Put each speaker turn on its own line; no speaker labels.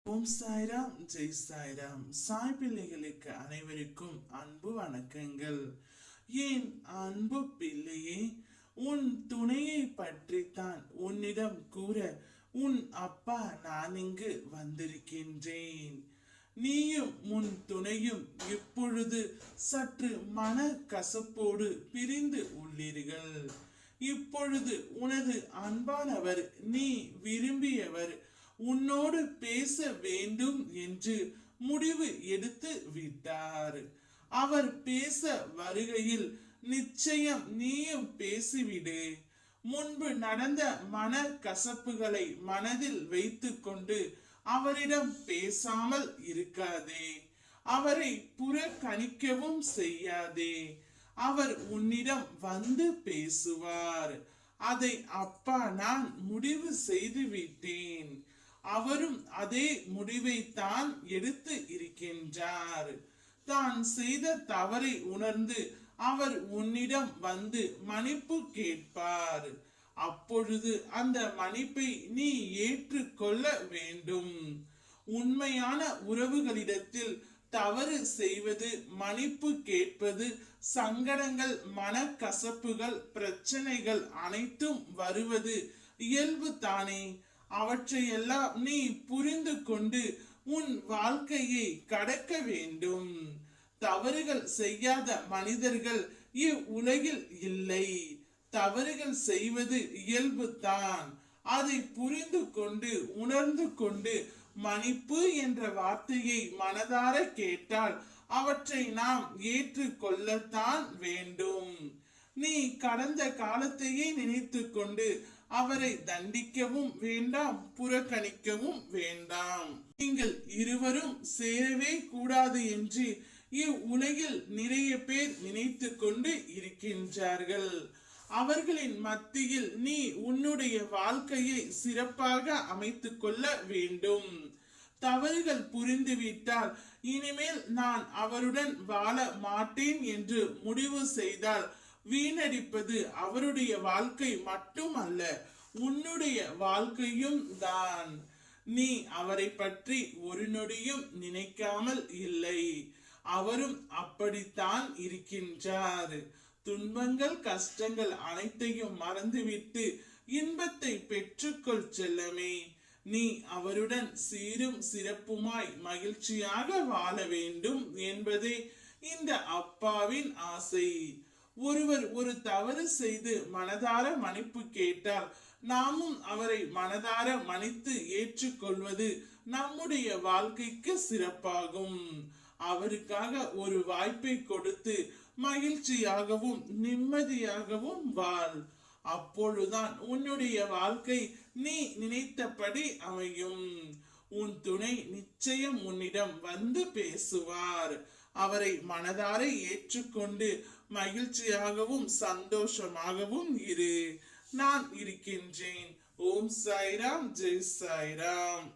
ஓம் சாய்ராம், ஜெய் சாய்ராம். சாய் பிள்ளைகளுக்கு அனைவருக்கும் அன்பு வணக்கங்கள். ஏன் அன்பு பிள்ளையே, உன் துணையை பற்றித்தான் உன்னிடம் கூற உன் அப்பா நான் இங்கு வந்திருக்கின்றேன். நீயும் உன் துணையும் இப்பொழுது சற்று மன கசப்போடு பிரிந்து உள்ளீர்கள். இப்பொழுது உனது அன்பானவர், நீ விரும்பியவர் உன்னோடு பேச வேண்டும் என்று முடிவு எடுத்து விட்டார். அவர் பேச வருகையில் நிச்சயம் நீயும் பேசிவிடு. முன்பு நடந்த மன கசப்புகளை மனதில் வைத்துக்கொண்டு அவரிடம் பேசாமல் இருக்காதே. அவரை புறக்கணிக்கவும் செய்யாதே. அவர் உன்னிடம் வந்து பேசுவார். அதை அப்பா நான் முடிவு செய்து விட்டேன். அவரும் அதே முடிவை தான் எடுத்து இருக்கின்றார். தான் செய்த தவறை உணர்ந்து அவர் உன்னிடம் வந்து மன்னிப்பு கேட்பார். அப்பொழுது அந்த மன்னிப்பை நீ ஏற்றுக்கொள்ள வேண்டும். உண்மையான உறவுகளிடத்தில் தவறு செய்வது, மன்னிப்பு கேட்பது, சங்கடங்கள், மனக்கசப்புகள், பிரச்சனைகள் அனைத்தும் வருவது இயல்பு தானே. அவற்றையெல்லாம் நீ புரிந்து கொண்டு உன் வாழ்க்கையை கடக்க வேண்டும். தவறுகள் செய்யாத மனிதர்கள் இவ்வுலகில் இல்லை. தவறுகள் செய்வது இயல்பு தான். அதை புரிந்து கொண்டு உணர்ந்து கொண்டு மன்னிப்பு என்ற வார்த்தையை மனதார கேட்டால் அவற்றை நாம் ஏற்றுக்கொள்ளத்தான் வேண்டும். நீ கடந்த காலத்தையே நினைத்து கொண்டு அவரை தண்டிக்கவும் வேண்டாம், புறக்கணிக்கவும் வேண்டாம். நீங்கள் இருவரும் சேரவே கூடாது என்று இவ்வுலகில் நிறைய பேர் நினைத்து கொண்டு இருக்கின்றார்கள். அவர்களின் மத்தியில் நீ உன்னுடைய வாழ்க்கையை சிறப்பாக அமைத்துக் கொள்ள வேண்டும். தவறுகள் புரிந்துவிட்டால் இனிமேல் நான் அவருடன் வாழ மாட்டேன் என்று முடிவு செய்தால் வீணடிப்பது அவருடைய வாழ்க்கை மட்டுமல்ல, உன்னுடைய வாழ்க்கையும் தான். நீ அவரை பற்றி ஒரு நொடியும் நினைக்காமல் இல்லை. அவரும் அப்படித்தான் இருக்கின்றார். துன்பங்கள், கஷ்டங்கள் அனைத்தையும் மறந்துவிட்டு இன்பத்தை பெற்றுக்கொள் செல்லமே. நீ அவருடன் சீரும் சிறப்புமாய் மகிழ்ச்சியாக வாழ வேண்டும் என்பதே இந்த அப்பாவின் ஆசை. ஒருவர் ஒரு தவறு செய்து மனதார மன்னிப்பு கேட்டால் நாமும் அவரை மனதார மன்னித்து ஏற்றுக்கொள்வது நம்முடைய வாழ்க்கைக்கு சிறப்பாகும். அவருக்காக ஒரு வாய்ப்பை கொடுத்து மகிழ்ச்சியாகவும் நிம்மதியாகவும் வாழ். அப்பொழுதுதான் உன்னுடைய வாழ்க்கை நீ நினைத்தபடி அமையும். உன் துணை நிச்சயம் உன்னிடம் வந்து பேசுவார். அவரை மனதார ஏற்றுக்கொண்டு மகிழ்ச்சியாகவும் சந்தோஷமாகவும் இரு. நான் இருக்கின்றேன். ஓம் சாய்ராம், ஜெய் சாய்ராம்.